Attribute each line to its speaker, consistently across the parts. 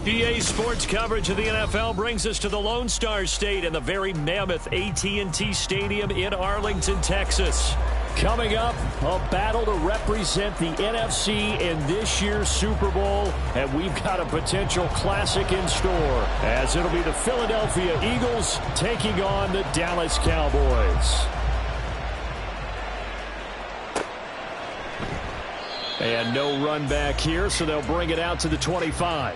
Speaker 1: EA Sports coverage of the NFL brings us to the Lone Star State and the very mammoth AT&T Stadium in Arlington, Texas. Coming up, a battle to represent the NFC in this year's Super Bowl, and we've got a potential classic in store, as it'll be the Philadelphia Eagles taking on the Dallas Cowboys. And no run back here, so they'll bring it out to the 25.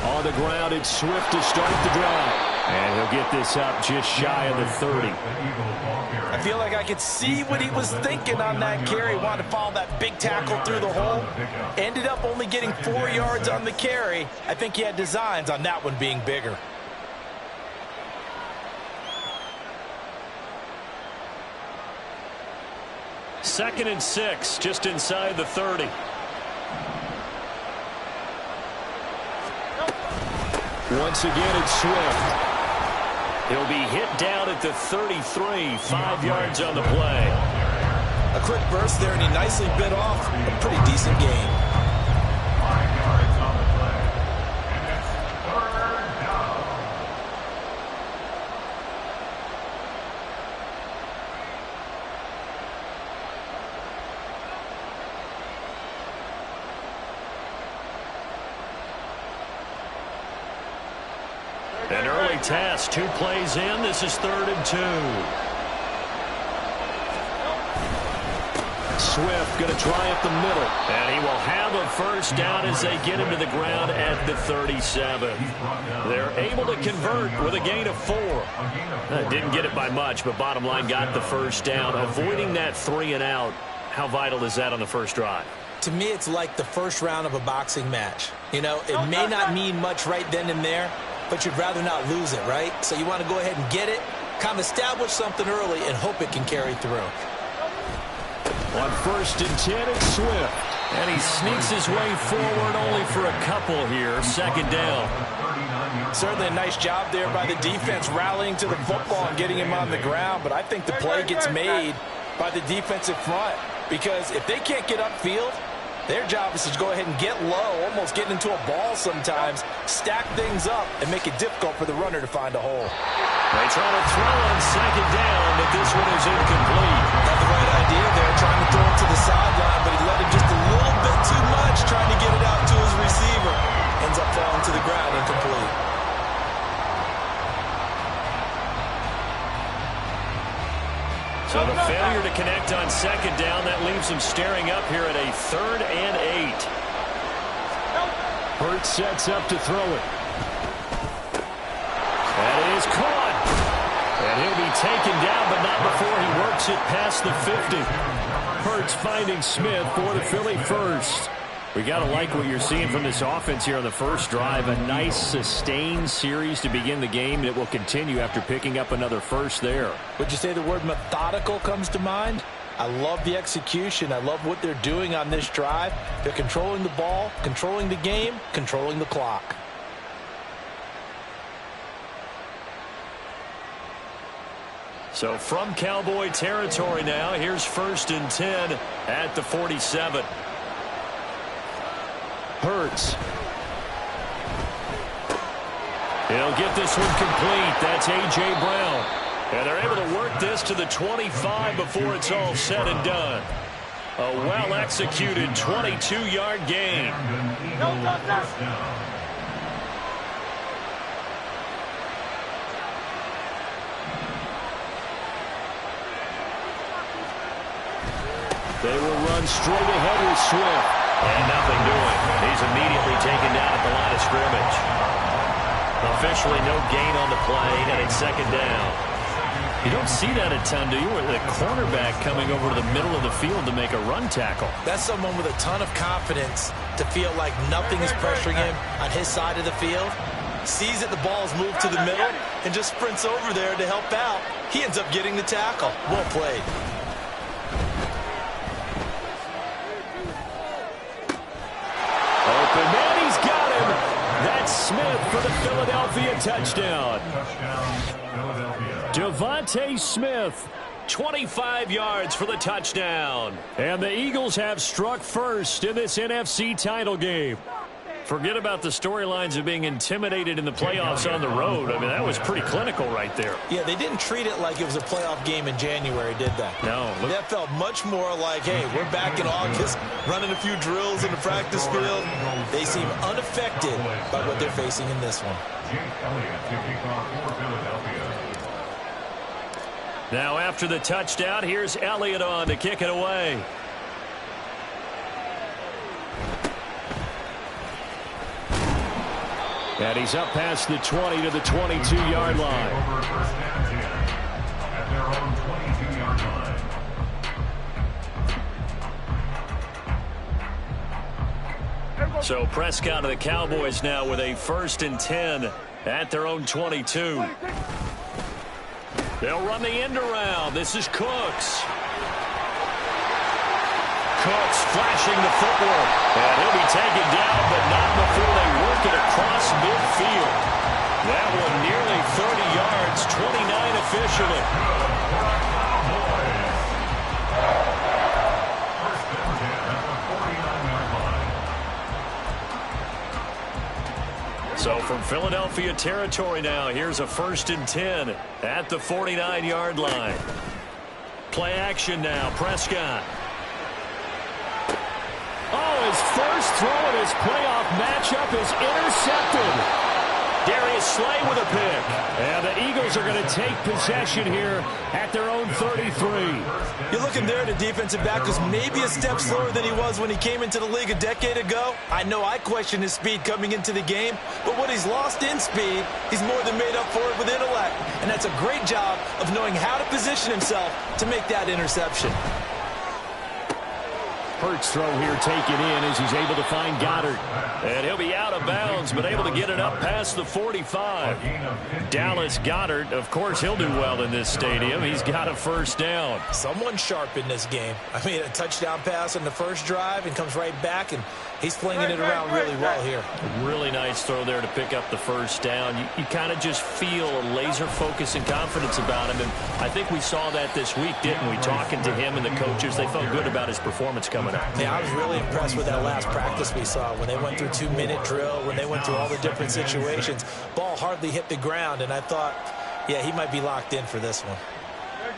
Speaker 1: On the ground, it's Swift to start the drive. And he'll get this up just shy of the 30.
Speaker 2: I feel like I could see what he was thinking on that carry. Wanted to follow that big tackle through the hole. Ended up only getting 4 yards on the carry. I think he had designs on that one being bigger.
Speaker 1: Second and 6, just inside the 30. Once again, it's Swift. He'll be hit down at the 33, 5 yards on the play.
Speaker 2: A quick burst there, and he nicely bit off a pretty decent gain.
Speaker 3: 5 yards on the play, and it's third down.
Speaker 1: An early test, 2 plays in. This is 3rd and 2. Swift going to try up the middle. And he will have a first down as they get him to the ground at the 37. They're able to convert with a gain of 4. Didn't get it by much, but bottom line got the first down. Avoiding that 3 and out. How vital is that on the first drive?
Speaker 2: To me, it's like the first round of a boxing match. You know, it may not mean much right then and there, but you'd rather not lose it, right? So you want to go ahead and get it, kind of establish something early, and hope it can carry through.
Speaker 1: On 1st and 10, it's Swift. And he sneaks his way forward only for a couple here. 2nd down.
Speaker 2: Certainly a nice job there by the defense rallying to the football and getting him on the ground. But I think the play gets made by the defensive front. Because if they can't get upfield, their job is to go ahead and get low, almost get into a ball sometimes, stack things up, and make it difficult for the runner to find a hole.
Speaker 1: They try to throw on 2nd down, but this one is incomplete.
Speaker 2: Had the right idea there, trying to throw it to the sideline, but he let it just a little bit too much, trying to get it out to his receiver. Ends up falling to the ground, incomplete.
Speaker 1: So the failure to connect on 2nd down, that leaves him staring up here at a 3rd and 8. Hurts sets up to throw it. That is caught. And he'll be taken down, but not before he works it past the 50. Hurts finding Smith for the Philly first. We got to like what you're seeing from this offense here on the first drive. A nice, sustained series to begin the game that will continue after picking up another first there.
Speaker 2: Would you say the word methodical comes to mind? I love the execution. I love what they're doing on this drive. They're controlling the ball, controlling the game, controlling the clock.
Speaker 1: So from Cowboy territory now, here's 1st and 10 at the 47. Hurts. He'll get this one complete. That's A.J. Brown. And they're able to work this to the 25 before it's all said and done. A well-executed 22-yard gain. They will run straight ahead with Swift. And nothing doing. He's immediately taken down at the line of scrimmage. Officially no gain on the play, and it's 2nd down. You don't see that a ton, do you? Where the cornerback coming over to the middle of the field to make a run tackle.
Speaker 2: That's someone with a ton of confidence to feel like nothing is pressuring him on his side of the field. Sees that the ball's moved to the middle and just sprints over there to help out. He ends up getting the tackle. Well played.
Speaker 1: for the Philadelphia touchdown.
Speaker 3: Philadelphia.
Speaker 1: Devontae Smith, 25 yards for the touchdown. And the Eagles have struck first in this NFC title game. Forget about the storylines of being intimidated in the playoffs on the road. I mean, that was pretty clinical right there.
Speaker 2: Yeah, they didn't treat it like it was a playoff game in January, did they?
Speaker 1: No.
Speaker 2: That felt much more like, hey, we're back in August, running a few drills in the practice field. They seem unaffected by what they're facing in this one.
Speaker 1: Now after the touchdown, here's Elliott on to kick it away. And he's up past the 20 to the 22-yard line.
Speaker 3: Over first and 10 at their own 22-yard line.
Speaker 1: So Prescott of the Cowboys now with a 1st and 10 at their own 22. They'll run the end around. This is Cooks. Cooks flashing the footwork. And he'll be taken down, but not before they work it across midfield. That one nearly 30 yards, 29 officially.
Speaker 3: First and 10 at the 49-yard line.
Speaker 1: So from Philadelphia territory now, here's a 1st and 10 at the 49-yard line. Play action now, Prescott. Oh, his first throw in his playoff matchup is intercepted. Darius Slay with a pick. And the Eagles are going to take possession here at their own 33.
Speaker 2: You're looking there at a defensive back who's maybe a step slower than he was when he came into the league a decade ago. I know I questioned his speed coming into the game, but what he's lost in speed, he's more than made up for it with intellect. And that's a great job of knowing how to position himself to make that interception.
Speaker 1: Hurts throw here taken in as he's able to find Goddard. And he'll be out of bounds, but able to get it up past the 45. Dallas Goedert, of course, he'll do well in this stadium. He's got a 1st down.
Speaker 2: Someone sharp in this game. I mean, a touchdown pass on the first drive and comes right back, and he's flinging it around really well here.
Speaker 1: Really nice throw there to pick up the 1st down. You kind of just feel a laser focus and confidence about him, and I think we saw that this week, didn't we? Talking to him and the coaches, they felt good about his performance coming up.
Speaker 2: Yeah, I was really impressed with that last practice we saw when they went through 2-minute drill, when they went through all the different situations. Ball hardly hit the ground, and I thought, yeah, he might be locked in for this one.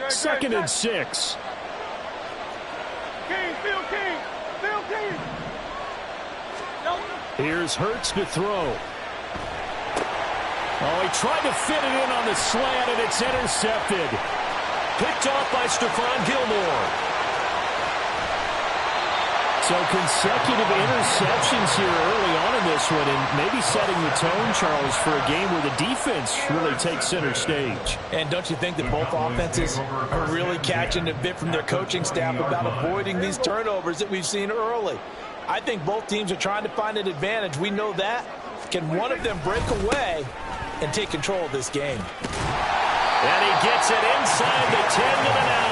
Speaker 1: 2nd and 6. Here's Hurts to throw. Oh, he tried to fit it in on the slant, and it's intercepted. Picked off by Stephon Gilmore. So consecutive interceptions here early on in this one, and maybe setting the tone, Charles, for a game where the defense really takes center stage.
Speaker 2: And don't you think that both offenses are really catching a bit from their coaching staff about avoiding these turnovers that we've seen early? I think both teams are trying to find an advantage. We know that. Can one of them break away and take control of this game?
Speaker 1: And he gets it inside the 10 to the 9.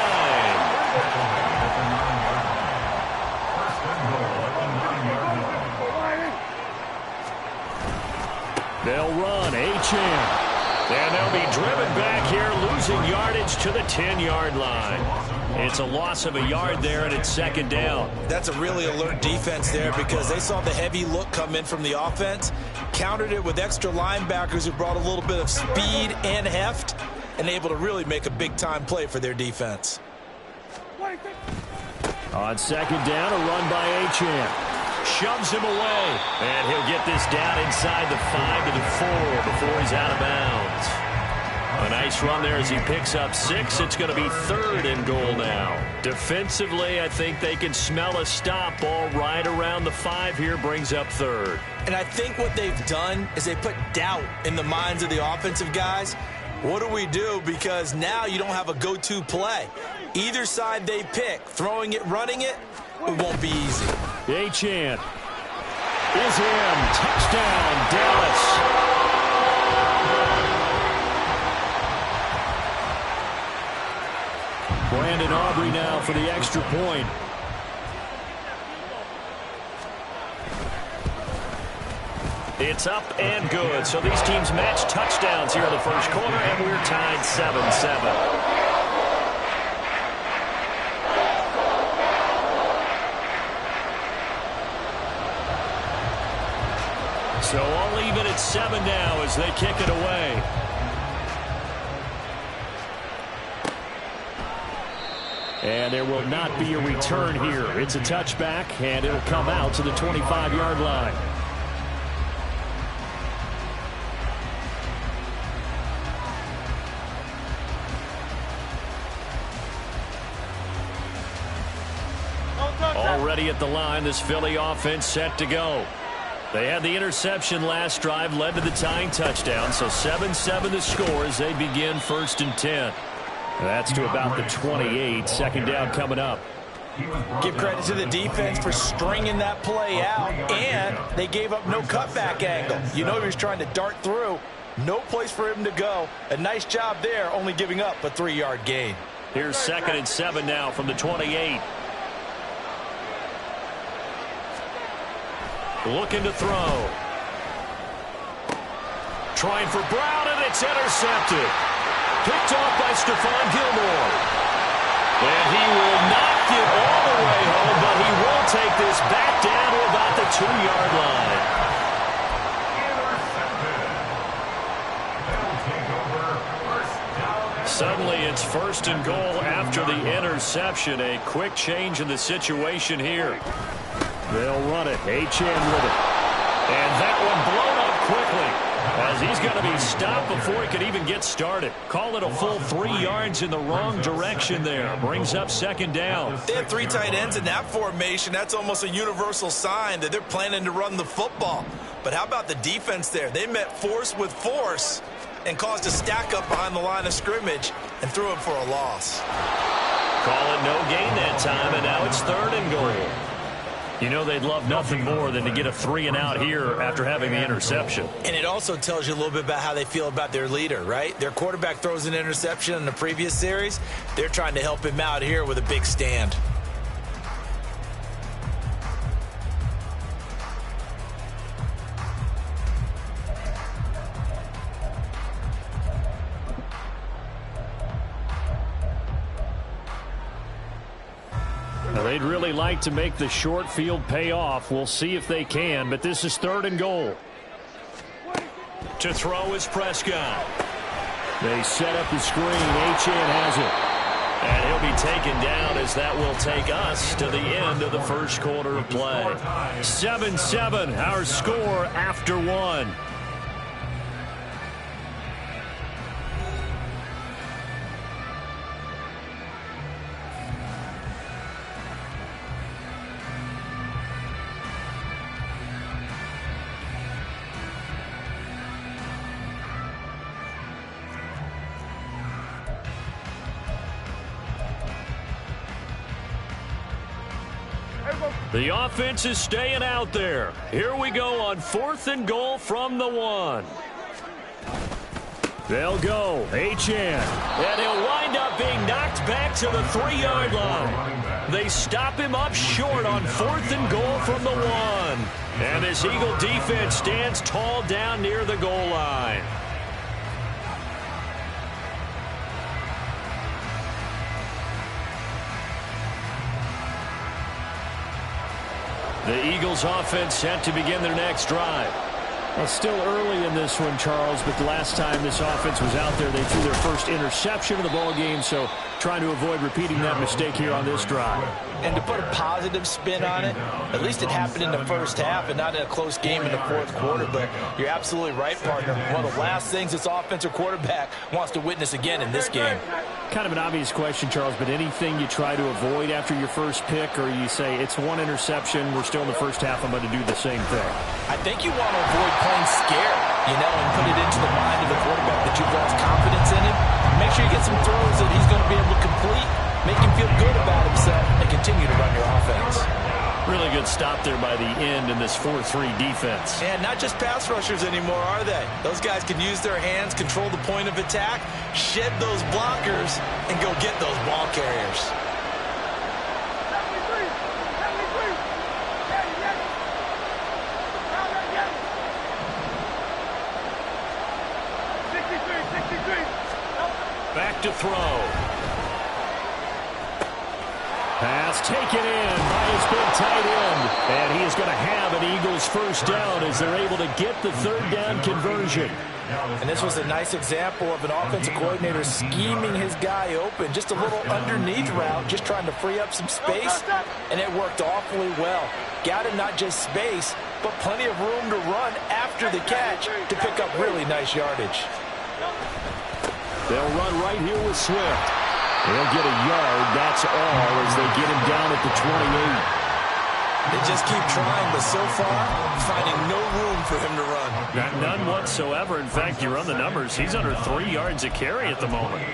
Speaker 1: They'll run Achane. And they'll be driven back here, losing yardage to the 10-yard line. It's a loss of a yard there, and it's 2nd down.
Speaker 2: That's a really alert defense there because they saw the heavy look come in from the offense, countered it with extra linebackers who brought a little bit of speed and heft, and able to really make a big-time play for their defense.
Speaker 1: On 2nd down, a run by Achane. Shoves him away, and he'll get this down inside the 5 to the 4 before he's out of bounds. A nice run there as he picks up 6. It's going to be 3rd and goal now. Defensively, I think they can smell a stop. Ball right around the 5 here, brings up 3rd.
Speaker 2: And I think what they've done is they put doubt in the minds of the offensive guys. What do we do? Because now you don't have a go-to play. Either side they pick, throwing it, running it, it won't be easy.
Speaker 1: Achane is in. Touchdown, Dallas. Brandon Aubrey now for the extra point. It's up and good. So these teams match touchdowns here in the first quarter, and we're tied 7-7. So all even at 7 now as they kick it away. And there will not be a return here. It's a touchback, and it'll come out to the 25-yard line. Already at the line, this Philly offense set to go. They had the interception last drive, led to the tying touchdown, so 7-7 the score as they begin 1st and 10. That's to about the 28. Second down coming up.
Speaker 2: Give credit to the defense for stringing that play out, and they gave up no cutback angle. You know he was trying to dart through. No place for him to go. A nice job there, only giving up a 3-yard gain.
Speaker 1: Here's 2nd and 7 now from the 28. Looking to throw. Trying for Brown, and it's intercepted. Picked off by Stephon Gilmore. And he will not get all the way home, but he will take this back down to about the 2-yard line. Suddenly it's 1st and goal after the interception. A quick change in the situation here. They'll run it. Achane with it. And that one blown up quickly as he's going to be stopped before he could even get started. Call it a full 3 yards in the wrong direction there. Brings up 2nd down.
Speaker 2: They have 3 tight ends in that formation. That's almost a universal sign that they're planning to run the football. But how about the defense there? They met force with force and caused a stack up behind the line of scrimmage and threw it for a loss.
Speaker 1: Call it no gain that time, and now it's 3rd and goal. You know they'd love nothing more than to get a 3-and-out here after having the interception.
Speaker 2: And it also tells you a little bit about how they feel about their leader, right? Their quarterback throws an interception in the previous series. They're trying to help him out here with a big stand.
Speaker 1: Now, they'd really like to make the short field pay off. We'll see if they can, but this is 3rd and goal. To throw is Prescott. They set up the screen. Achane has it. And he'll be taken down as that will take us to the end of the first quarter of play. 7-7, our score after 1. The offense is staying out there. Here we go on 4th and goal from the 1. They'll go. Achane. And he'll wind up being knocked back to the 3-yard line. They stop him up short on 4th and goal from the 1. And this Eagle defense stands tall down near the goal line. The Eagles offense set to begin their next drive. Well, still early in this one, Charles, but the last time this offense was out there, they threw their first interception of the ball game, so trying to avoid repeating that mistake here on this drive.
Speaker 2: And to put a positive spin on it, at least it happened in the first half and not in a close game in the 4th quarter. But you're absolutely right, partner. One of the last things this offensive quarterback wants to witness again in this game.
Speaker 1: Kind of an obvious question, Charles, but anything you try to avoid after your first pick, or you say it's 1 interception, we're still in the first half, I'm going to do the same thing?
Speaker 2: I think you want to avoid playing scared, and put it into the mind of the quarterback that you've lost confidence in him. Make sure you get some throws that he's going to be able to complete, make him feel good about himself, and continue to run your offense.
Speaker 1: Really good stop there by the end in this 4-3 defense.
Speaker 2: And not just pass rushers anymore, are they? Those guys can use their hands, control the point of attack, shed those blockers, and go get those ball carriers.
Speaker 1: Back to throw. Pass taken in by his big tight end. And he is going to have an Eagles first down as they're able to get the third down conversion.
Speaker 2: And this was a nice example of an offensive coordinator scheming his guy open. Just a little underneath route, just trying to free up some space. And it worked awfully well. Got him not just space, but plenty of room to run after the catch to pick up really nice yardage.
Speaker 1: They'll run right here with Swift. He'll get a yard, that's all, as they get him down at the 28.
Speaker 2: They just keep trying, but so far, finding no room for him to run.
Speaker 1: None whatsoever. In fact, you run the numbers. He's under 3 yards a carry at the moment.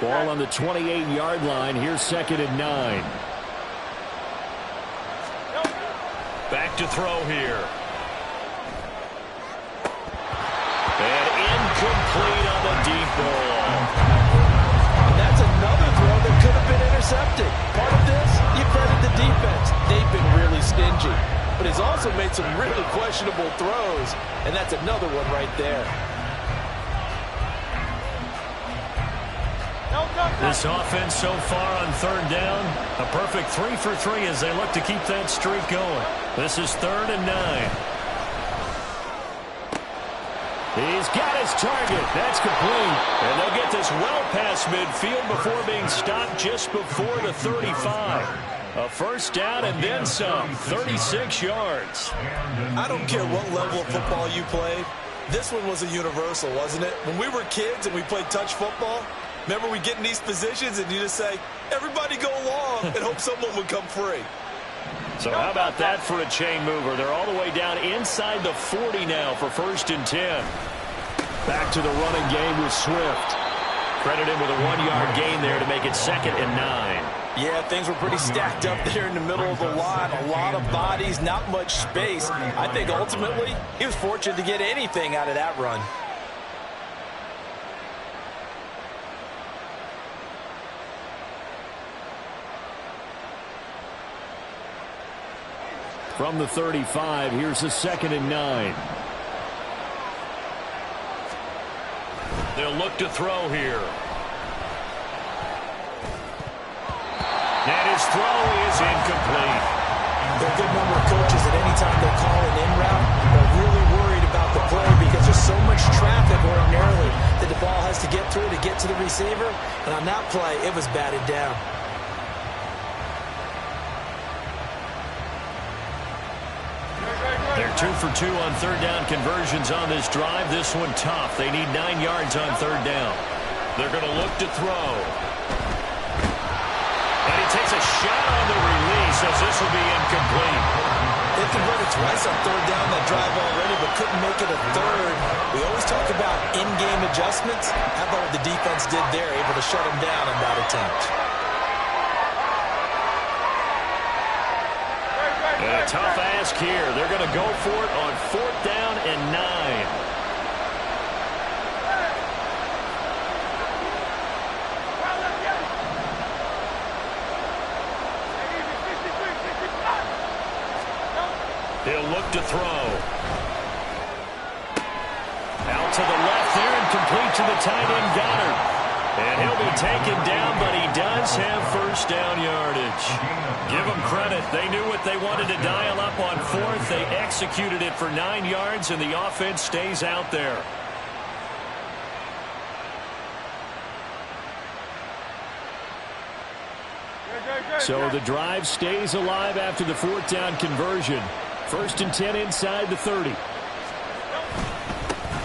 Speaker 1: Ball on the 28-yard line. Here's 2nd and 9. Back to throw here. And incomplete on the deep ball.
Speaker 2: And that's another throw that could have been intercepted. Part of this, you credit the defense. They've been really stingy. But he's also made some really questionable throws. And that's another one right there.
Speaker 1: This offense so far on 3rd down, a perfect 3 for 3 as they look to keep that streak going. This is 3rd and 9. He's got his target. That's complete. And they'll get this well past midfield before being stopped just before the 35. A first down and then some. 36 yards.
Speaker 2: I don't care what level of football you played. This one was a universal, wasn't it? When we were kids and we played touch football, remember we get in these positions and you just say, everybody go along and hope someone would come free.
Speaker 1: So how about that for a chain mover? They're all the way down inside the 40 now for 1st and 10. Back to the running game with Swift. Credit him with a 1-yard gain there to make it 2nd and 9.
Speaker 2: Yeah, things were pretty stacked up there in the middle of the line. A lot of bodies, not much space. I think ultimately he was fortunate to get anything out of that run.
Speaker 1: From the 35, here's a 2nd and 9. They'll look to throw here. And his throw is incomplete.
Speaker 2: There are a good number of coaches that any time they call an in route, they're really worried about the play because there's so much traffic ordinarily that the ball has to get through to get to the receiver. And on that play, it was batted down.
Speaker 1: They're 2 for 2 on 3rd down conversions on this drive. This one tough. They need 9 yards on 3rd down. They're going to look to throw. And he takes a shot on the release as this will be incomplete.
Speaker 2: They converted twice on 3rd down that drive already, but couldn't make it a 3rd. We always talk about in-game adjustments. How about what the defense did there, able to shut them down on that attempt?
Speaker 1: And a tough ask here. They're going to go for it on 4th down and 9. He'll look to throw. Out to the left there and complete to the tight end Goddard. And he'll be taken down, but he does have first down yardage. Give them credit. They knew what they wanted to dial up on 4th. They executed it for 9 yards, and the offense stays out there. So the drive stays alive after the 4th down conversion. 1st and 10 inside the 30.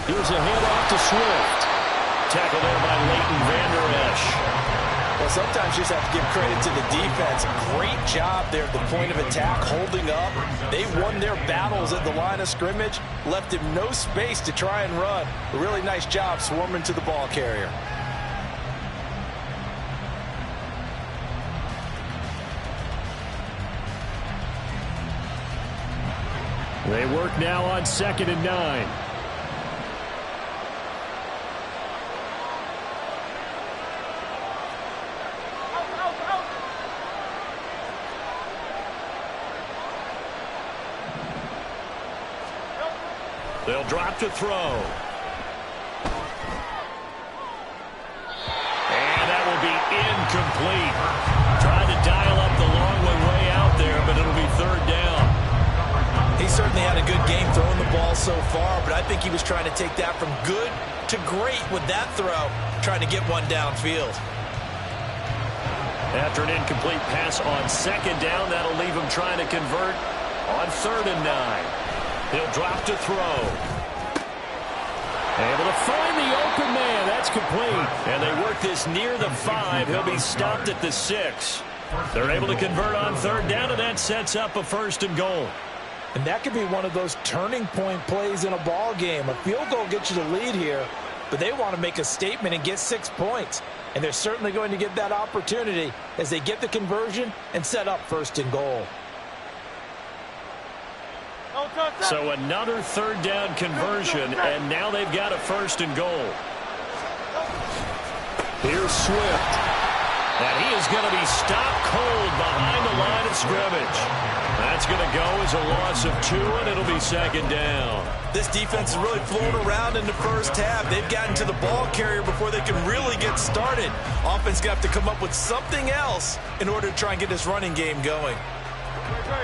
Speaker 1: Here's a handoff to Swift. Tackle there by Leighton Vander Esch.
Speaker 2: Well, sometimes you just have to give credit to the defense. Great job there at the point of attack, holding up. They won their battles at the line of scrimmage, left him no space to try and run. A really nice job swarming to the ball carrier.
Speaker 1: They work now on 2nd and 9. They'll drop to throw. And that will be incomplete. Trying to dial up the long way out there, but it'll be third down.
Speaker 2: He certainly had a good game throwing the ball so far, but I think he was trying to take that from good to great with that throw, trying to get one downfield.
Speaker 1: After an incomplete pass on second down, that'll leave him trying to convert on 3rd and 9. He'll drop to throw. Able to find the open man. That's complete. And they work this near the 5. He'll be stopped at the 6. They're able to convert on 3rd down, and that sets up a 1st and goal.
Speaker 2: And that could be one of those turning point plays in a ball game. A field goal gets you the lead here, but they want to make a statement and get 6 points. And they're certainly going to get that opportunity as they get the conversion and set up 1st and goal.
Speaker 1: So another 3rd down conversion, and now they've got a 1st and goal. Here's Swift. And he is going to be stopped cold behind the line of scrimmage. That's going to go as a loss of 2, and it'll be 2nd down.
Speaker 2: This defense is really flown around in the first half. They've gotten to the ball carrier before they can really get started. Offense got to come up with something else in order to try and get this running game going.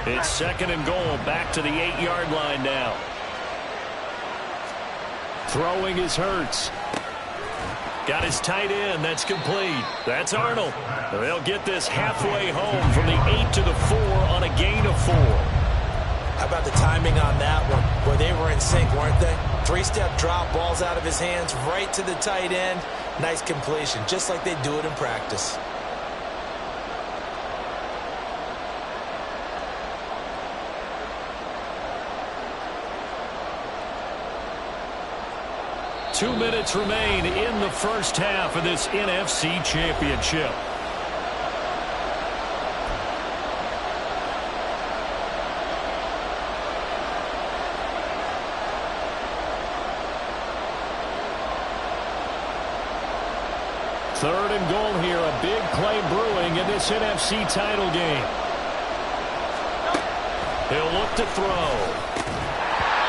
Speaker 1: It's 2nd and goal, back to the 8-yard line now. Throwing is Hurts. Got his tight end. That's complete. That's Arnold. They'll get this halfway home from the 8 to the 4 on a gain of 4.
Speaker 2: How about the timing on that one? Boy, they were in sync, weren't they? 3-step drop, balls out of his hands, right to the tight end. Nice completion, just like they do it in practice.
Speaker 1: Two minutes remain in the first half of this NFC Championship. Third and goal here, a big play brewing in this NFC title game. He'll look to throw.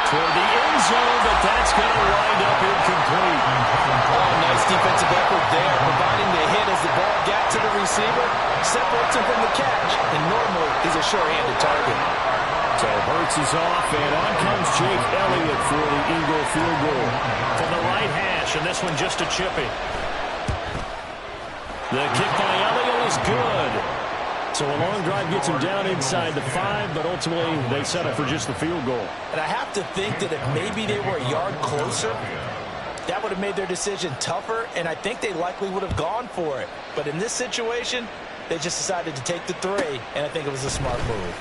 Speaker 1: Toward the end zone, but that's going to wind up incomplete.
Speaker 2: Oh, nice defensive effort there, providing the hit as the ball got to the receiver, separates him from the catch, and normally he's a sure-handed target.
Speaker 1: So Hurts is off, and on comes Jake Elliott for the Eagle field goal. From the right hash, and this one just a chipping. The kick by Elliott is good. So a long drive gets him down inside the 5, but ultimately they settle for just the field goal.
Speaker 2: And I have to think that if maybe they were a yard closer, that would have made their decision tougher, and I think they likely would have gone for it. But in this situation, they just decided to take the 3, and I think it was a smart move.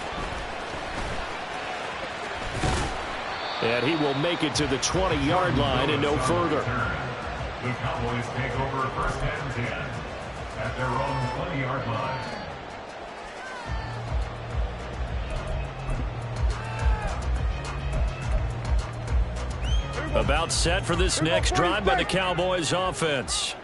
Speaker 1: And he will make it to the 20-yard line and no further.
Speaker 3: The Cowboys take over 1st and 10 at their own 20-yard line.
Speaker 1: About set for this next drive by the Cowboys offense.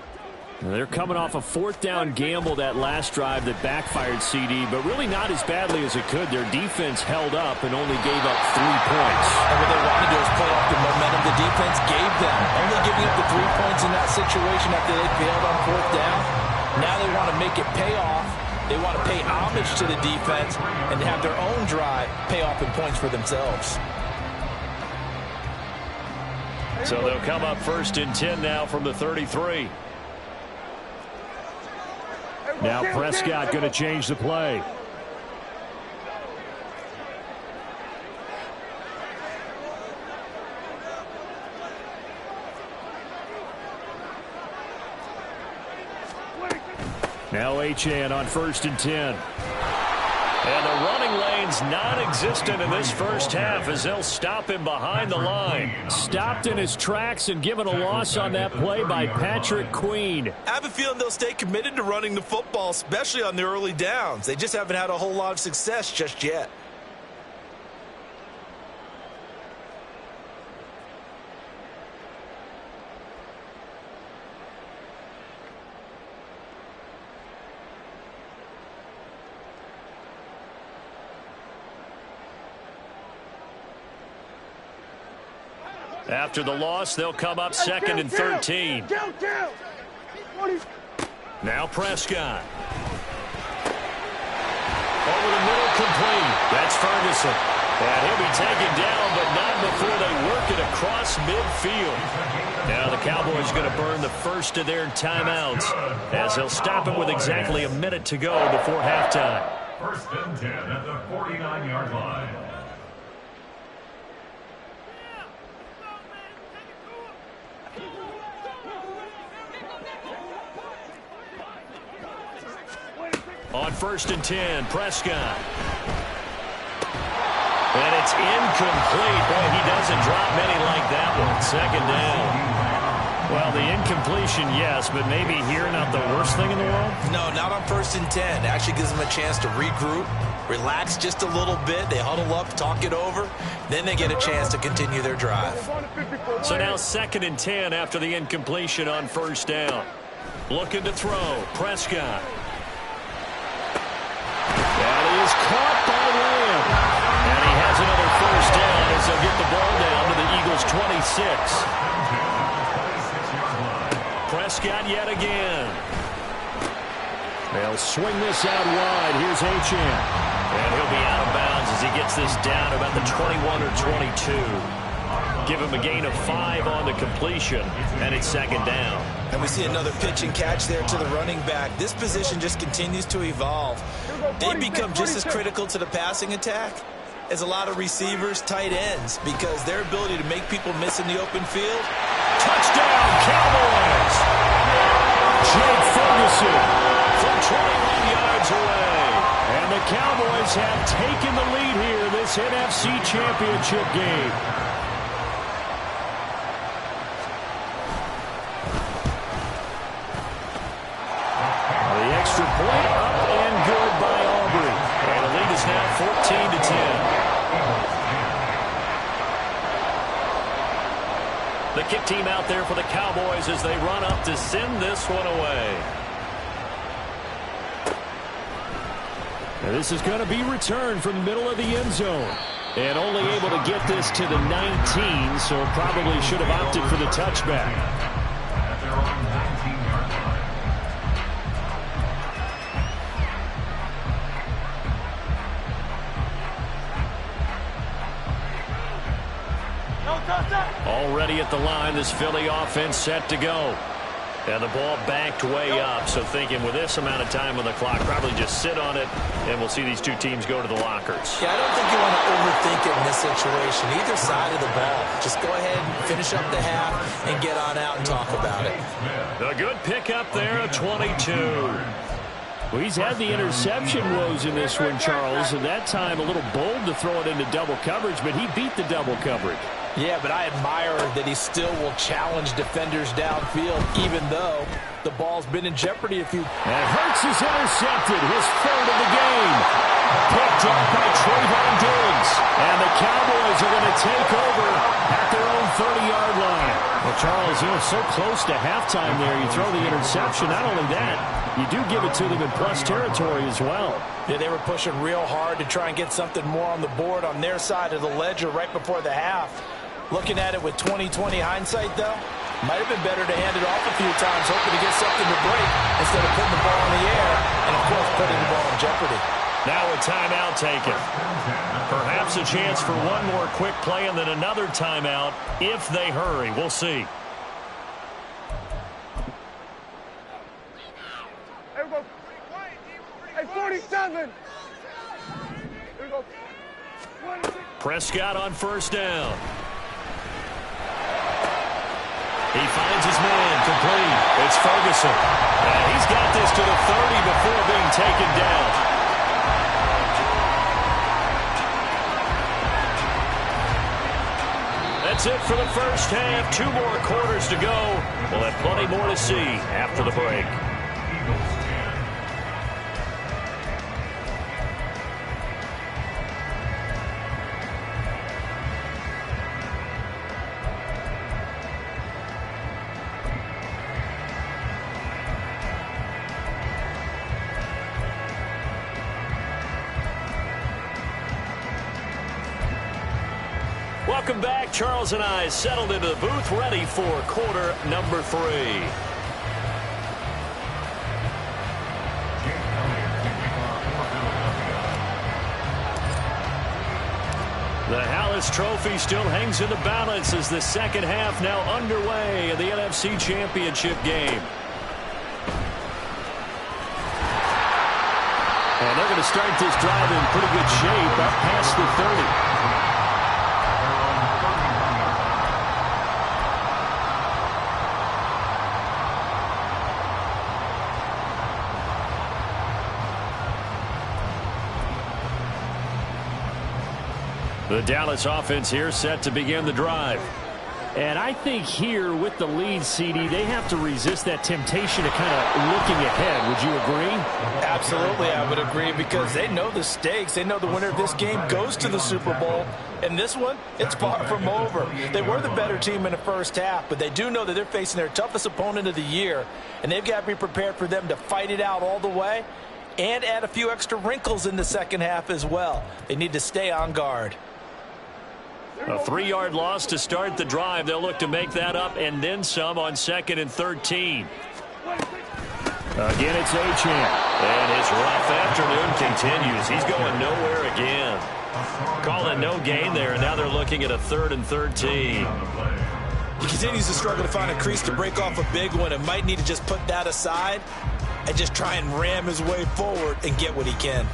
Speaker 1: They're coming off a 4th down gamble that last drive that backfired CD, but really not as badly as it could. Their defense held up and only gave up 3 points.
Speaker 2: And what they want to do is play off the momentum the defense gave them. Only giving up the 3 points in that situation after they failed on 4th down. Now they want to make it pay off. They want to pay homage to the defense and have their own drive pay off in points for themselves.
Speaker 1: So they'll come up 1st and 10 now from the 33. Now Prescott going to change the play. Now Achane on 1st and 10. And the running lane's non-existent in this first half as they'll stop him behind the line. Stopped in his tracks and given a loss on that play by Patrick Queen.
Speaker 2: I have a feeling they'll stay committed to running the football, especially on the early downs. They just haven't had a whole lot of success just yet.
Speaker 1: After the loss, they'll come up second and 13. Now Prescott. Over the middle, complete. That's Ferguson. And he'll be taken down, but not before they work it across midfield. Now the Cowboys are going to burn the first of their timeouts as they'll stop it with exactly a minute to go before halftime.
Speaker 3: First and 10 at the 49-yard line.
Speaker 1: On first and 10, Prescott. And it's incomplete. Boy, he doesn't drop many like that one. Second down. Well, the incompletion, yes, but maybe here not the worst thing in the world?
Speaker 2: No, not on first and 10. Actually gives them a chance to regroup, relax just a little bit. They huddle up, talk it over. Then they get a chance to continue their drive.
Speaker 1: So now second and 10 after the incompletion on first down. Looking to throw. Prescott. That is caught by Lamb. And he has another first down as they'll get the ball down to the Eagles' 26. Prescott yet again. They'll swing this out wide. Here's Achane. And he'll be out of bounds as he gets this down about the 21 or 22. Give him a gain of 5 on the completion, and it's second down.
Speaker 2: And we see another pitch and catch there to the running back. This position just continues to evolve. They become just as critical to the passing attack as a lot of receivers, tight ends, because their ability to make people miss in the open field.
Speaker 1: Touchdown, Cowboys! Jake Ferguson from 21 yards away. And the Cowboys have taken the lead here this NFC Championship game. The extra point up and good by Aubrey. And the lead is now 14-10. The kick team out there for the Cowboys as they run up to send this one away. Now this is going to be returned from the middle of the end zone. And only able to get this to the 19, so probably should have opted for the touchback.
Speaker 3: At their own 19-yard line.
Speaker 1: Already at the line, this Philly offense set to go. And the ball backed way up, so thinking with this amount of time on the clock, probably just sit on it, and we'll see these two teams go to the lockers.
Speaker 2: Yeah, I don't think you want to overthink it in this situation. Either side of the ball. Just go ahead and finish up the half and get on out and talk about it.
Speaker 1: A good pickup there, a 22. Well, he's had the interception woes in this one, Charles, and that time a little bold to throw it into double coverage, but he beat the double coverage.
Speaker 2: Yeah, but I admire that he still will challenge defenders downfield, even though the ball's been in jeopardy a few.
Speaker 1: And Hurts is intercepted, his third of the game. Picked up by Trayvon Diggs. And the Cowboys are going to take over at their own 30-yard line. Well, Charles, so close to halftime there. You throw the interception. Not only that, you do give it to them in plus territory as well.
Speaker 2: Yeah, they were pushing real hard to try and get something more on the board on their side of the ledger right before the half. Looking at it with 20/20 hindsight, though, might have been better to hand it off a few times, hoping to get something to break instead of putting the ball in the air and, of course, putting the ball in jeopardy.
Speaker 1: Now a timeout taken. Perhaps a chance for one more quick play and then another timeout if they hurry. We'll see.
Speaker 4: Hey, 47.
Speaker 1: Prescott on first down. He finds his man, complete. It's Ferguson. And he's got this to the 30 before being taken down. That's it for the first half. 2 more quarters to go. We'll have plenty more to see after the break. Welcome back. Charles and I settled into the booth, ready for quarter number 3. The Hallis Trophy still hangs in the balance as the second half now underway in the NFC Championship game. And they're going to start this drive in pretty good shape up past the 30. The Dallas offense here set to begin the drive. And I think here with the lead, CD, they have to resist that temptation to kind of looking ahead. Would you agree?
Speaker 2: Absolutely, I would agree, because they know the stakes. They know the winner of this game goes to the Super Bowl. And this one, it's far from over. They were the better team in the first half, but they do know that they're facing their toughest opponent of the year, and they've got to be prepared for them to fight it out all the way and add a few extra wrinkles in the second half as well. They need to stay on guard.
Speaker 1: A 3-yard loss to start the drive. They'll look to make that up and then some on 2nd and 13. Again, it's Achane. And his rough afternoon continues. He's going nowhere again. Calling no gain there, and now they're looking at a 3rd and 13.
Speaker 2: He continues to struggle to find a crease to break off a big one, and might need to just put that aside and just try and ram his way forward and get what he can.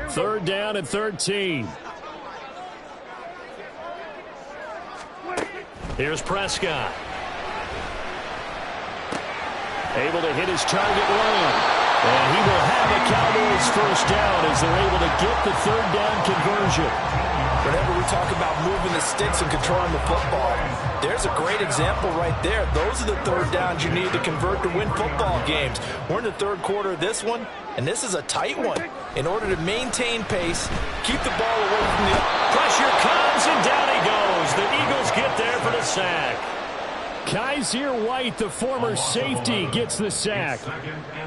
Speaker 1: Third down and 13. Here's Prescott. Able to hit his target long. And he will have a Cowboys first down as they're able to get the 3rd down conversion.
Speaker 2: Whenever we talk about moving the sticks and controlling the football, there's a great example right there. Those are the 3rd downs you need to convert to win football games. We're in the 3rd quarter of this one, and this is a tight one. In order to maintain pace, keep the ball away from the...
Speaker 1: Pressure comes, and down he goes. The Eagles get there for the sack. Kaiser White, the former safety, gets the sack.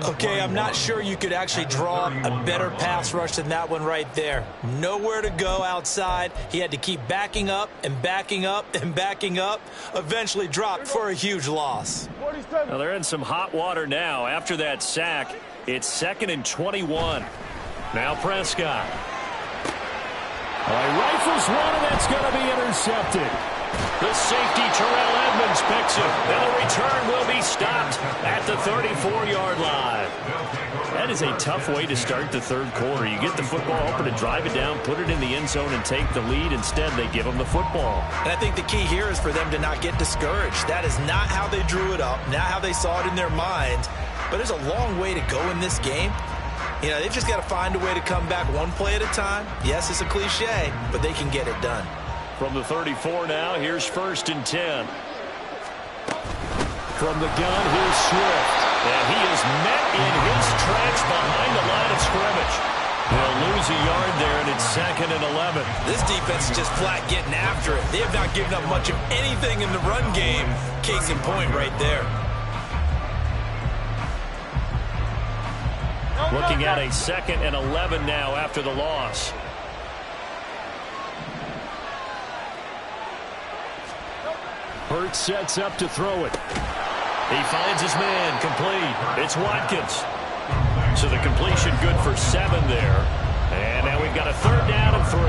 Speaker 2: Okay, I'm not sure you could actually draw a better pass rush than that one right there. Nowhere to go outside. He had to keep backing up and backing up and backing up. Eventually dropped for a huge loss.
Speaker 1: Well, they're in some hot water now. After that sack, it's 2nd and 21. Now Prescott. Rifles one, and that's going to be intercepted. The safety, Terrell Edmonds, picks it. And the return will be stopped at the 34-yard line. That is a tough way to start the 3rd quarter. You get the football, hoping to drive it down, put it in the end zone, and take the lead. Instead, they give them the football.
Speaker 2: And I think the key here is for them to not get discouraged. That is not how they drew it up, not how they saw it in their mind. But there's a long way to go in this game. You know, they've just got to find a way to come back one play at a time. Yes, it's a cliche, but they can get it done.
Speaker 1: From the 34 now, here's 1st and 10. From the gun, here's Swift. And he is met in his tracks behind the line of scrimmage. He'll lose a yard there, and it's 2nd and 11.
Speaker 2: This defense is just flat getting after it. They have not given up much of anything in the run game. Case in point right there.
Speaker 1: Looking at a 2nd and 11 now after the loss. Hurts sets up to throw it. He finds his man, complete. It's Watkins. So the completion good for 7 there. And now we've got a 3rd down and 3.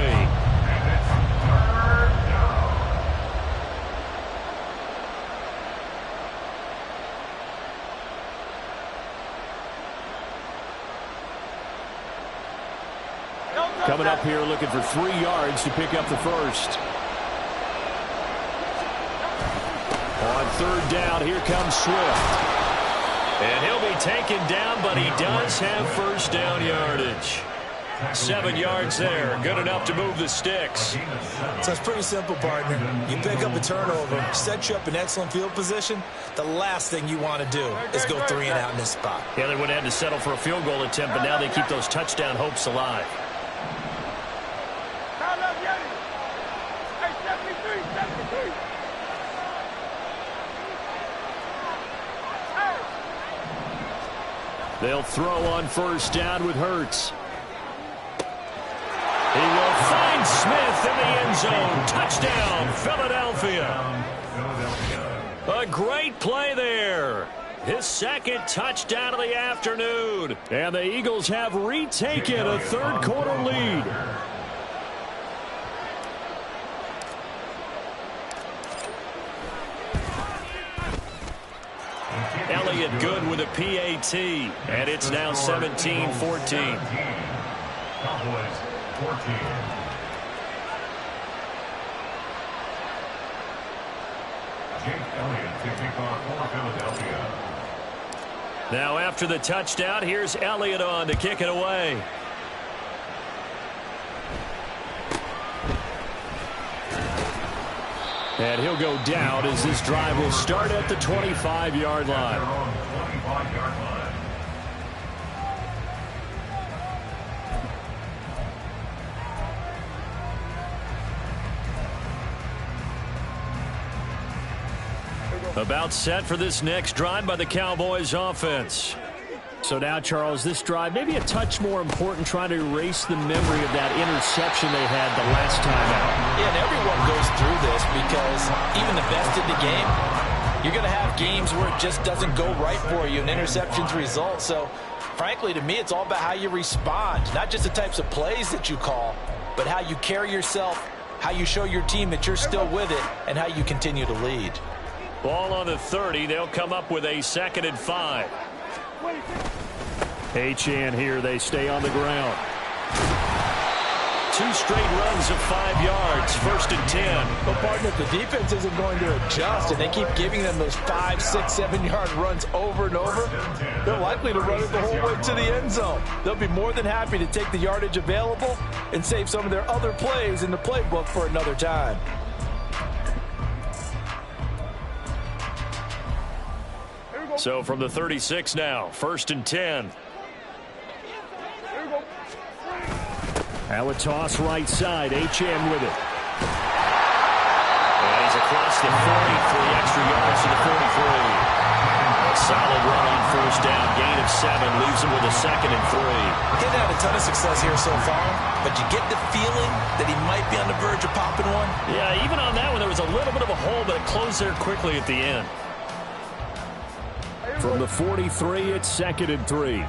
Speaker 1: Coming up here looking for 3 yards to pick up the first. On 3rd down, here comes Swift. And he'll be taken down, but he does have first down yardage. 7 yards there, good enough to move the sticks.
Speaker 2: So it's pretty simple, partner. You pick up a turnover, set you up in excellent field position. The last thing you want to do is go 3 and out in this spot.
Speaker 1: Yeah, they would have had to settle for a field goal attempt, but now they keep those touchdown hopes alive. They'll throw on first down with Hurts. He will find Smith in the end zone. Touchdown, Philadelphia. A great play there. His second touchdown of the afternoon. And the Eagles have retaken a third-quarter lead. Elliott good with a PAT. And it's now 17-14.
Speaker 3: Cowboys 14. Jake Elliott to kick off for Philadelphia.
Speaker 1: Now after the touchdown, here's Elliott on to kick it away. And he'll go down as this drive will start at the 25-yard line.
Speaker 3: 25-yard line.
Speaker 1: About set for this next drive by the Cowboys offense. So now, Charles, this drive maybe a touch more important, trying to erase the memory of that interception they had the last time out.
Speaker 2: Yeah, and everyone goes through this because even the best in the game, you're going to have games where it just doesn't go right for you and interceptions result. So, frankly, to me, it's all about how you respond, not just the types of plays that you call, but how you carry yourself, how you show your team that you're still with it, and how you continue to lead.
Speaker 1: Ball on the 30. They'll come up with a 2nd and 5. Achane here. They stay on the ground. 2 straight runs of 5 yards. 1st and 10.
Speaker 2: But, partner, if the defense isn't going to adjust and they keep giving them those 5, 6, 7-yard runs over and over, they're likely to run it the whole way to the end zone. They'll be more than happy to take the yardage available and save some of their other plays in the playbook for another time.
Speaker 1: So from the 36 now, 1st and 10. Now a toss right side. Achane with it. And he's across the 40 for the extra yards to the 43. A solid run on 1st down. Gain of 7 leaves him with a 2nd and 3.
Speaker 2: He hasn't had a ton of success here so far, but you get the feeling that he might be on the verge of popping one.
Speaker 1: Yeah, even on that one, there was a little bit of a hole, but it closed there quickly at the end. From the 43, it's 2nd and 3.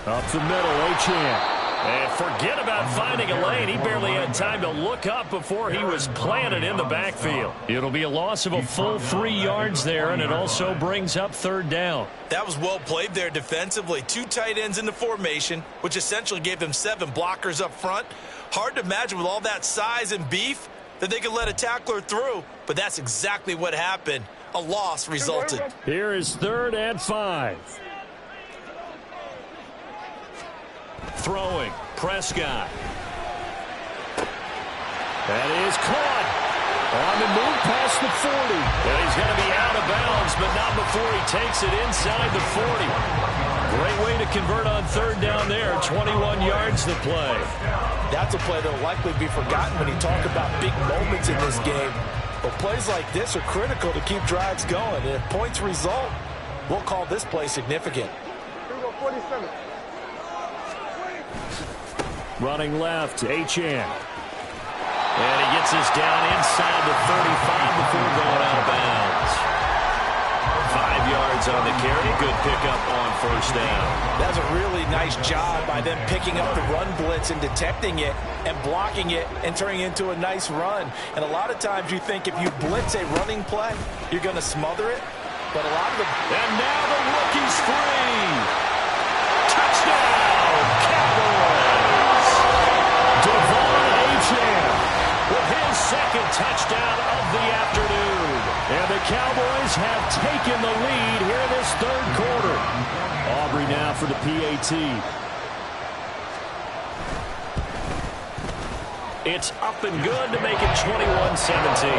Speaker 1: Up the middle, Achane. And forget about finding a lane. He barely had time to look up before he was planted in the backfield. It'll be a loss of a full 3 yards there, and it also brings up 3rd down.
Speaker 2: That was well played there defensively. 2 tight ends in the formation, which essentially gave them 7 blockers up front. Hard to imagine with all that size and beef that they could let a tackler through, but that's exactly what happened. A loss resulted.
Speaker 1: Here is 3rd and 5. Throwing, Prescott. That is caught. On the move past the 40. And he's going to be out of bounds, but not before he takes it inside the 40. Great way to convert on 3rd down there. 21 yards to play.
Speaker 2: That's a play that will likely be forgotten when you talk about big moments in this game. But plays like this are critical to keep drives going. And if points result, we'll call this play significant.
Speaker 1: Running left, Achane. And he gets us down inside the 35 before going out of bounds. 5 yards on the carry. Good pickup on 1st down.
Speaker 2: That's a really nice job by them picking up the run blitz and detecting it and blocking it and turning it into a nice run. And a lot of times you think if you blitz a running play, you're going to smother it. But a lot of them...
Speaker 1: And now the rookie's free. Touchdown, Cowboys. Devon Achane with his 2nd touchdown of the afternoon. And the Cowboys have taken the lead here in this 3rd quarter. Aubrey now for the PAT. It's up and good to make it 21-17.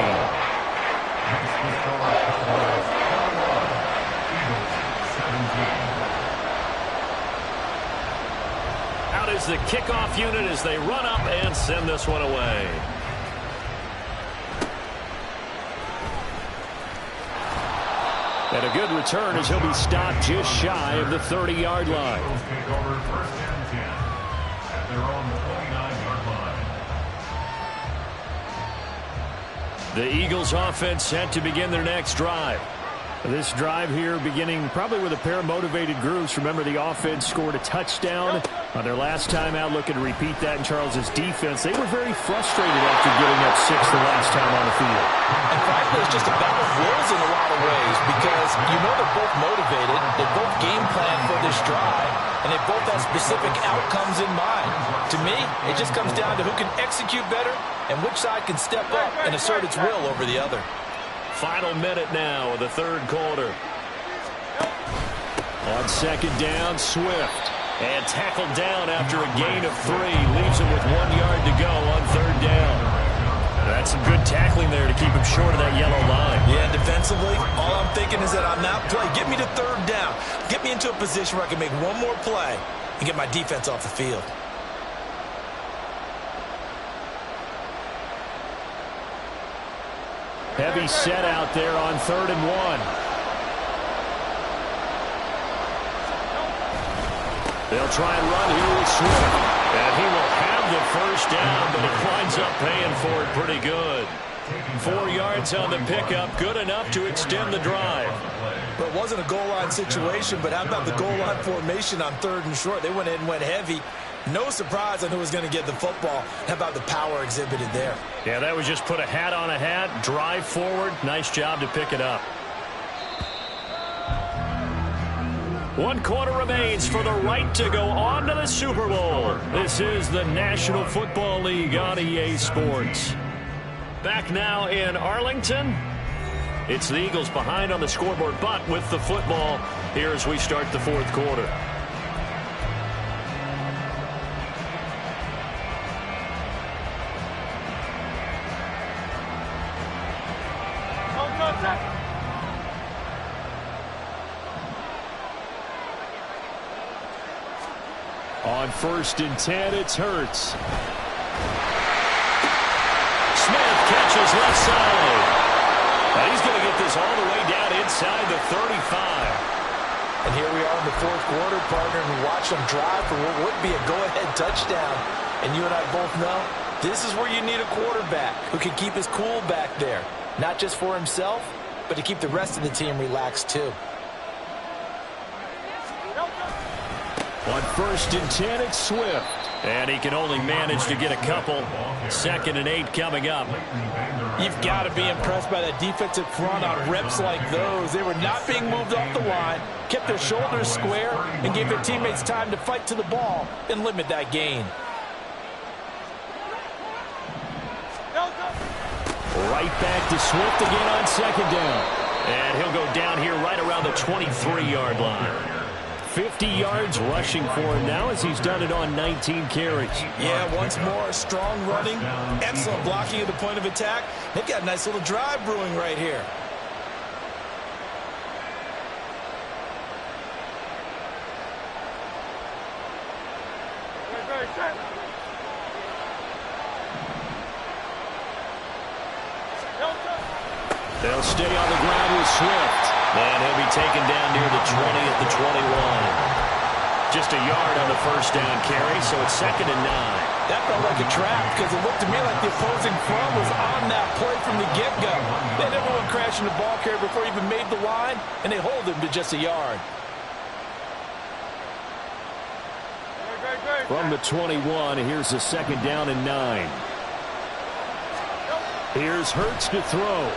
Speaker 1: Out is the kickoff unit as they run up and send this one away. And a good return as he'll be stopped just shy of the 30-yard line.
Speaker 3: Eagles take over first and 10 at their own 29-yard line.
Speaker 1: The Eagles offense set to begin their next drive. This drive here beginning probably with a pair of motivated groups. Remember, the offense scored a touchdown on their last time out. Looking to repeat that in Charles's defense. They were very frustrated after giving up 6 the last time on the field.
Speaker 2: And frankly, it's just a battle of wills in a lot of ways because you know they're both motivated. They both game plan for this drive, and they both have specific outcomes in mind. To me, it just comes down to who can execute better and which side can step up and assert its will over the other.
Speaker 1: Final minute now of the third quarter. On second down, Swift. And tackled down after a gain of 3. Leaves him with 1 yard to go on third down. That's some good tackling there to keep him short of that yellow line.
Speaker 2: Yeah, defensively, all I'm thinking is that on that play, get me to third down. Get me into a position where I can make one more play and get my defense off the field.
Speaker 1: Heavy set out there on 3rd and 1. They'll try and run here with Swift. And he will have the first down, but he winds up paying for it pretty good. 4 yards on the pickup, good enough to extend the drive.
Speaker 2: But it wasn't a goal line situation, but how about the goal line formation on 3rd and short? They went in and went heavy. No surprise on who was going to get the football. How about the power exhibited there?
Speaker 1: Yeah, that was just put a hat on a hat, drive forward. Nice job to pick it up. 1 quarter remains for the right to go on to the Super Bowl. This is the National Football League on EA Sports. Back now in Arlington. It's the Eagles behind on the scoreboard, but with the football here as we start the 4th quarter. On 1st and 10, it's Hurts. Smith catches left side. And he's going to get this all the way down inside the 35.
Speaker 2: And here we are in the 4th quarter, partner, and we watch them drive for what would be a go-ahead touchdown. And you and I both know this is where you need a quarterback who can keep his cool back there. Not just for himself, but to keep the rest of the team relaxed too.
Speaker 1: On 1st and 10, it's Swift. And he can only manage to get a couple. 2nd and 8 coming up.
Speaker 2: You've got to be impressed by that defensive front on reps like those. They were not being moved off the line, kept their shoulders square, and gave their teammates time to fight to the ball and limit that gain.
Speaker 1: Right back to Swift again on 2nd down. And he'll go down here right around the 23-yard line. 50 yards rushing for him now as he's done it on 19 carries.
Speaker 2: Yeah, once more, strong running, excellent blocking at the point of attack. They've got a nice little drive brewing right here.
Speaker 1: They'll stay on the ground with Swift. And he'll be taken down near the 20 at the 21. Just a yard on the first down carry, so it's 2nd and 9.
Speaker 2: That felt like a trap because it looked to me like the opposing front was on that play from the get-go. They had everyone crashing the ball carrier before he even made the line, and they hold him to just a yard.
Speaker 1: From the 21, here's a 2nd down and 9. Here's Hurts to throw.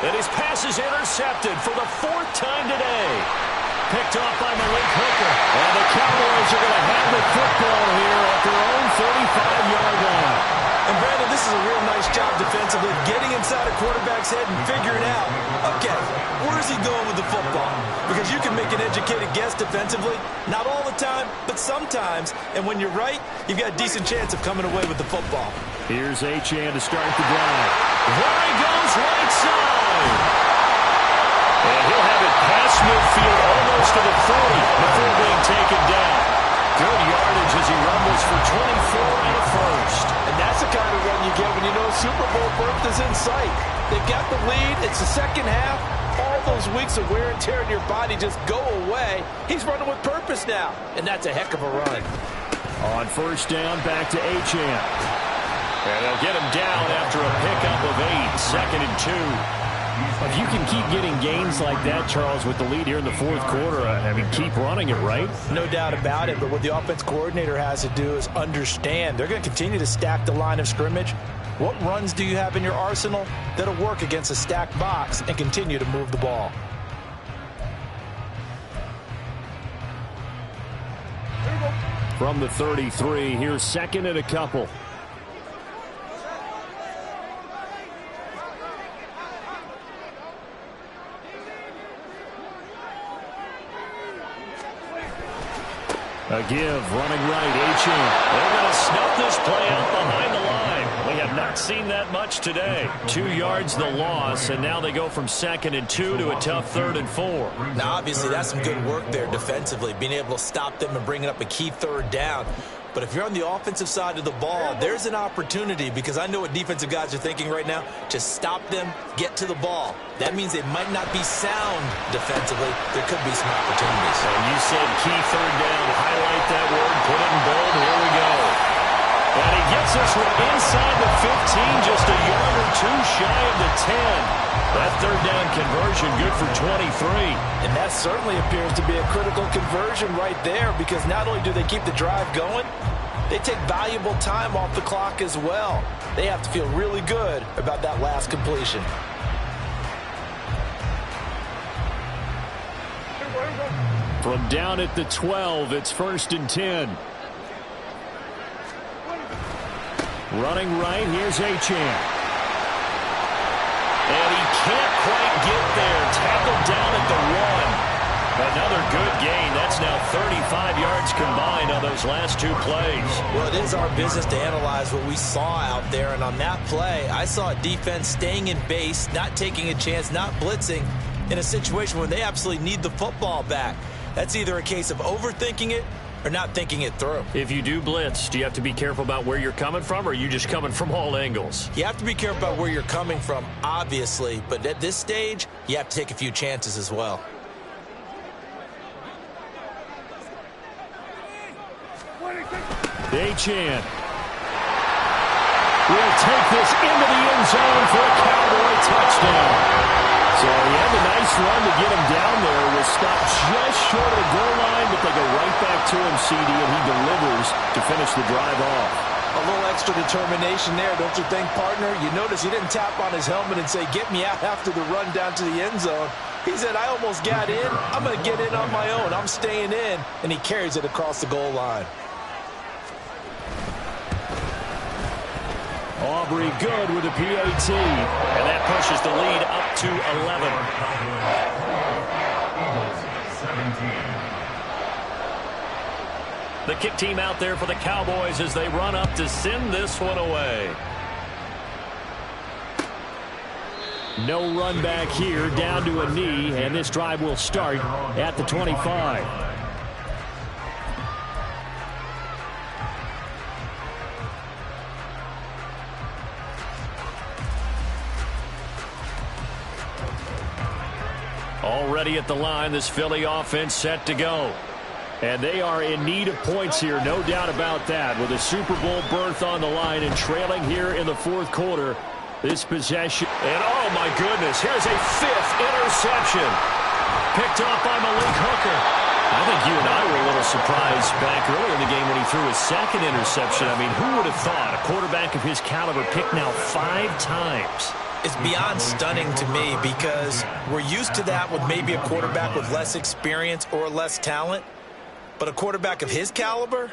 Speaker 1: And his pass is intercepted for the 4th time today. Picked off by Malik Hooker. And the Cowboys are going to have the football here at their own 35-yard line.
Speaker 2: And Brandon, this is a real nice job defensively, getting inside a quarterback's head and figuring out, okay, where is he going with the football? Because you can make an educated guess defensively, not all the time, but sometimes. And when you're right, you've got a decent chance of coming away with the football.
Speaker 1: Here's Achane to start the drive. There he goes, right side. And he'll have it past midfield almost to the 40 before being taken down. Good yardage as he rumbles for 24 and a first.
Speaker 2: And that's the kind of run you get when you know Super Bowl berth is in sight. They've got the lead. It's the second half. All those weeks of wear and tear in your body just go away. He's running with purpose now, and that's a heck of a run.
Speaker 1: On first down, back to Achane. And they'll get him down after a pickup of 8, 2nd and 2. If you can keep getting gains like that, Charles, with the lead here in the fourth quarter, I mean, keep running it, right?
Speaker 2: No doubt about it, but what the offense coordinator has to do is understand they're going to continue to stack the line of scrimmage. What runs do you have in your arsenal that'll work against a stacked box and continue to move the ball?
Speaker 1: From the 33, here's 2nd and a couple. A give, running right, Achane. They're going to snuff this play out behind the line. We have not seen that much today. 2 yards the loss, and now they go from 2nd and 2 to a tough 3rd and 4.
Speaker 2: Now, obviously, that's some good work there defensively, being able to stop them and bringing up a key 3rd down. But if you're on the offensive side of the ball, there's an opportunity, because I know what defensive guys are thinking right now. Just stop them, get to the ball. That means they might not be sound defensively. There could be some opportunities.
Speaker 1: And you said key 3rd down. Highlight that word. Put it in bold. Here we go. And he gets us from inside the 15, just a yard or 2 shy of the 10. That 3rd down conversion good for 23.
Speaker 2: And that certainly appears to be a critical conversion right there, because not only do they keep the drive going, they take valuable time off the clock as well. They have to feel really good about that last completion.
Speaker 1: From down at the 12, it's 1st and 10. Running right, here's Achane. And he can't quite get there. Tackled down at the 1. Another good gain. That's now 35 yards combined on those last 2 plays.
Speaker 2: Well, it is our business to analyze what we saw out there. And on that play, I saw a defense staying in base, not taking a chance, not blitzing, in a situation where they absolutely need the football back. That's either a case of overthinking it or not thinking it through.
Speaker 1: If you do blitz, do you have to be careful about where you're coming from, or are you just coming from all angles?
Speaker 2: You have to be careful about where you're coming from, obviously, but at this stage, you have to take a few chances as well.
Speaker 1: Achane will take this into the end zone for a Cowboy touchdown. So he had a nice run to get him down there. Was stopped just short of the goal line, but they go right back to him, CD, and he delivers to finish the drive off.
Speaker 2: A little extra determination there, don't you think, partner? You notice he didn't tap on his helmet and say, get me out after the run down to the end zone. He said, I almost got in. I'm going to get in on my own. I'm staying in. And he carries it across the goal line.
Speaker 1: Aubrey good with a PAT. And that pushes the lead up to 11.
Speaker 3: 17.
Speaker 1: The kick team out there for the Cowboys as they run up to send this one away. No run back here, down to a knee, and this drive will start at the 25. Already at the line, this Philly offense set to go. And they are in need of points here, no doubt about that. With a Super Bowl berth on the line and trailing here in the fourth quarter, this possession. And oh my goodness, here's a 5th interception. Picked off by Malik Hooker. I think you and I were a little surprised back earlier in the game when he threw his 2nd interception. I mean, who would have thought a quarterback of his caliber picked now 5 times?
Speaker 2: It's beyond stunning to me, because we're used to that with maybe a quarterback with less experience or less talent. But a quarterback of his caliber,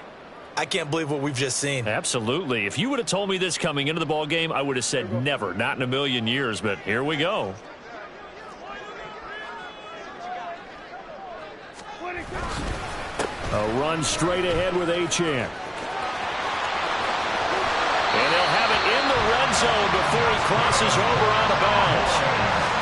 Speaker 2: I can't believe what we've just seen.
Speaker 1: Absolutely. If you would have told me this coming into the ball game, I would have said never, not in a million years. But here we go. A run straight ahead with Achane. And they'll have it in the red zone before he crosses over out of bounds.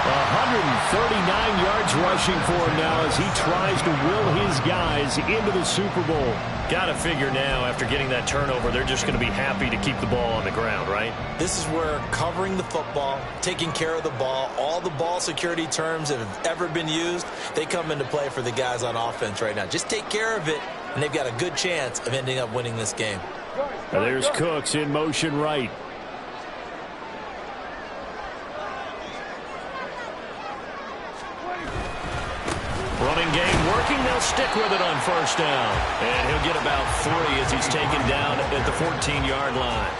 Speaker 1: 139 yards rushing for him now as he tries to will his guys into the Super Bowl. Got to figure now, after getting that turnover, they're just going to be happy to keep the ball on the ground, right?
Speaker 2: This is where covering the football, taking care of the ball, all the ball security terms that have ever been used, they come into play for the guys on offense right now. Just take care of it, and they've got a good chance of ending up winning this game.
Speaker 1: There's Cooks in motion right. Running game working. They'll stick with it on first down. And he'll get about 3 as he's taken down at the 14-yard line.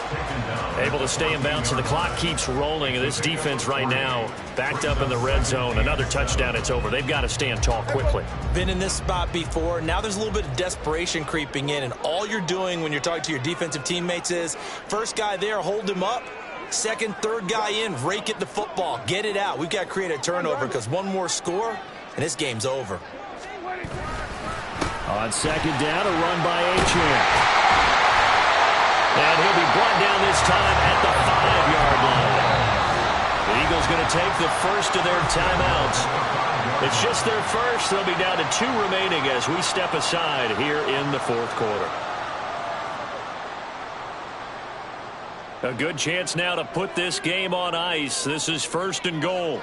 Speaker 1: Able to stay in bounds, so the clock keeps rolling. And this defense right now backed up in the red zone. Another touchdown, it's over. They've got to stand tall quickly.
Speaker 2: Been in this spot before. Now there's a little bit of desperation creeping in. And all you're doing when you're talking to your defensive teammates is, first guy there, hold him up. Second, third guy in, rake at the football. Get it out. We've got to create a turnover because one more score, and this game's over.
Speaker 1: On second down, a run by Achane. And he'll be brought down this time at the 5-yard line. The Eagles going to take the first of their timeouts. It's just their first. They'll be down to 2 remaining as we step aside here in the fourth quarter. A good chance now to put this game on ice. This is first and goal.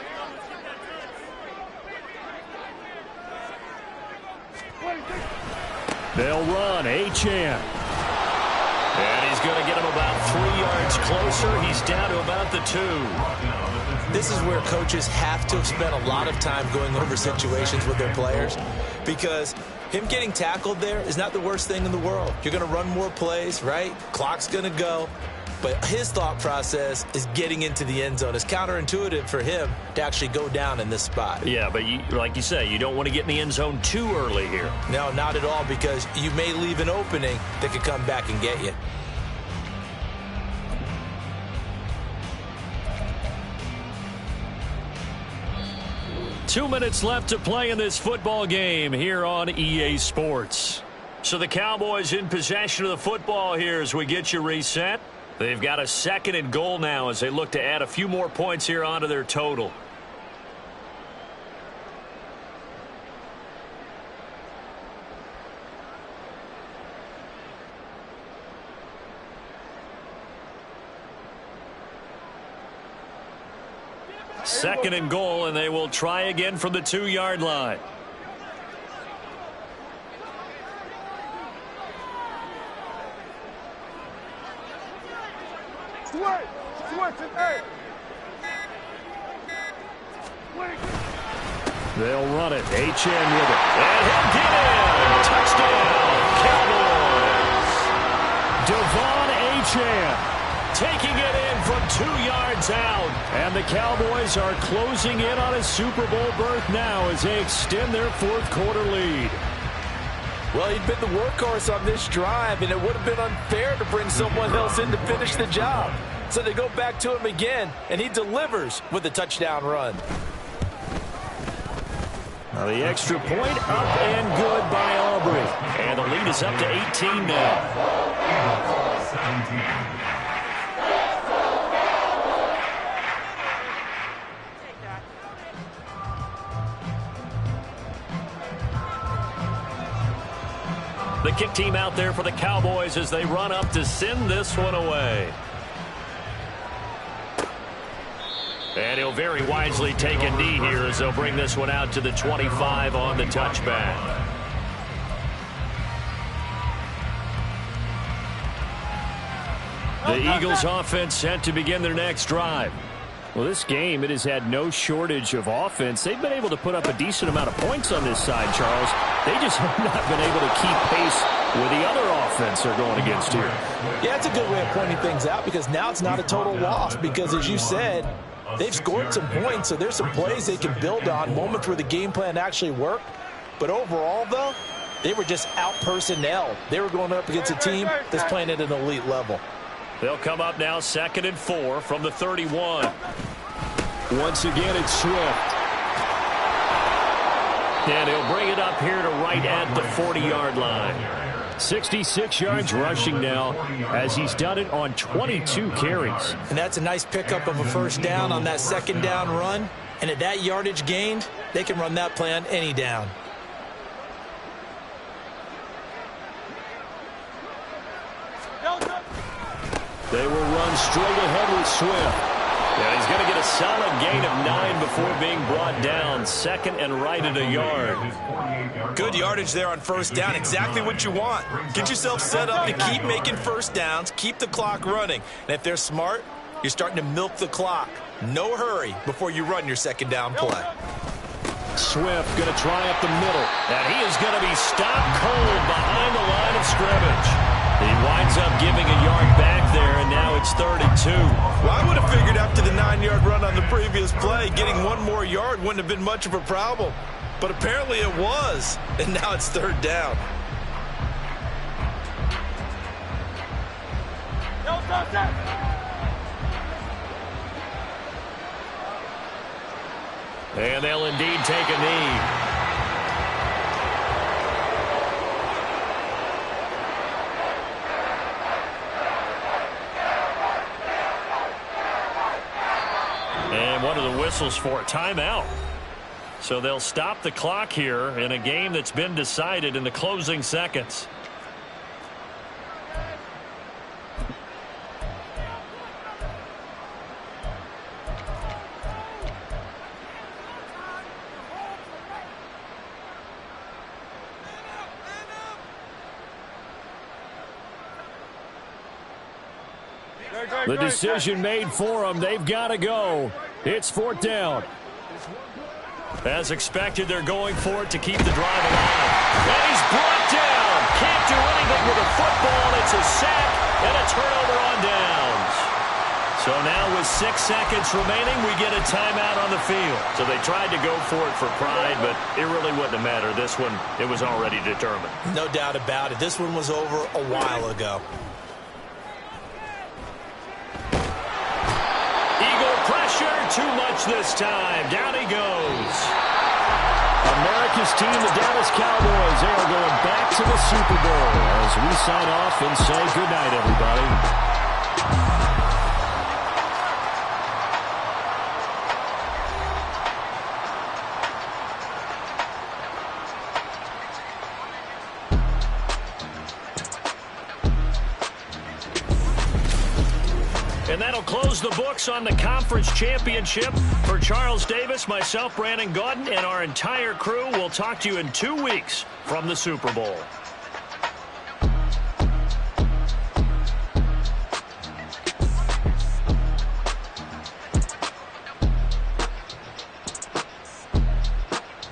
Speaker 1: They'll run. Achane. And he's going to get him about 3 yards closer. He's down to about the 2.
Speaker 2: This is where coaches have to have spent a lot of time going over situations with their players, because him getting tackled there is not the worst thing in the world. You're going to run more plays, right? Clock's going to go. But his thought process is getting into the end zone. It's counterintuitive for him to actually go down in this spot.
Speaker 1: Yeah, but like you say, you don't want to get in the end zone too early here.
Speaker 2: No, not at all, because you may leave an opening that could come back and get you.
Speaker 1: Two minutes left to play in this football game here on EA Sports. So the Cowboys in possession of the football here as we get you reset. They've got a second and goal now as they look to add a few more points here onto their total. Second and goal, and they will try again from the 2-yard line. They'll run it. Achane with it. And he'll get in. Touchdown, Cowboys. Devon Achane taking it in from 2 yards out. And the Cowboys are closing in on a Super Bowl berth now as they extend their fourth quarter lead.
Speaker 2: Well, he'd been the workhorse on this drive, and it would have been unfair to bring someone else in to finish the job. So they go back to him again, and he delivers with a touchdown run.
Speaker 1: Now the extra point up and good by Aubrey. And the lead is up to 18 now.
Speaker 3: 17.
Speaker 1: The kick team out there for the Cowboys as they run up to send this one away. And he'll very wisely take a knee here as they'll bring this one out to the 25 on the touchback. The Eagles offense set to begin their next drive. Well, this game, it has had no shortage of offense. They've been able to put up a decent amount of points on this side, Charles. They just have not been able to keep pace with the other offense they're going against here.
Speaker 2: Yeah, it's a good way of pointing things out, because now it's not a total loss, because as you said, they've scored some points, so there's some plays they can build on, moments where the game plan actually worked. But overall, though, they were just out-personnel. They were going up against a team that's playing at an elite level.
Speaker 1: They'll come up now 2nd and 4 from the 31. Once again, it's Swift. And he'll bring it up here to right at the 40-yard line. 66 yards rushing now as he's done it on 22 carries.
Speaker 2: And that's a nice pickup of a first down on that second down run. And at that yardage gained, they can run that play on any down.
Speaker 1: They will run straight ahead with Swift. Yeah, he's going to get a solid gain of 9 before being brought down. Second and right at a yard.
Speaker 2: Good yardage there on first down. Exactly what you want. Get yourself set up to keep making first downs, keep the clock running. And if they're smart, you're starting to milk the clock. No hurry before you run your second down play.
Speaker 1: Swift going to try up the middle. And he is going to be stopped cold behind the line of scrimmage. He winds up giving a yard back there, and now it's 32.
Speaker 2: Well, I would have figured after the 9-yard run on the previous play, getting one more yard wouldn't have been much of a problem. But apparently it was, and now it's third down.
Speaker 1: And they'll indeed take a knee. And one of the whistles for a timeout. So they'll stop the clock here in a game that's been decided in the closing seconds. The decision made for them. They've got to go. It's fourth down. As expected, they're going for it to keep the drive alive. And he's brought down. Can't do anything with a football. It's a sack and a turnover on downs. So now with 6 seconds remaining, we get a timeout on the field. So they tried to go for it for pride, but it really wouldn't have mattered. This one, it was already determined.
Speaker 2: No doubt about it. This one was over a while ago.
Speaker 1: Too much this time. Down he goes. America's team, the Dallas Cowboys, they are going back to the Super Bowl as we sign off and say goodnight, everybody. And that'll close the books on the conference championship. For Charles Davis, myself, Brandon Gaudin, and our entire crew, we'll talk to you in 2 weeks from the Super Bowl.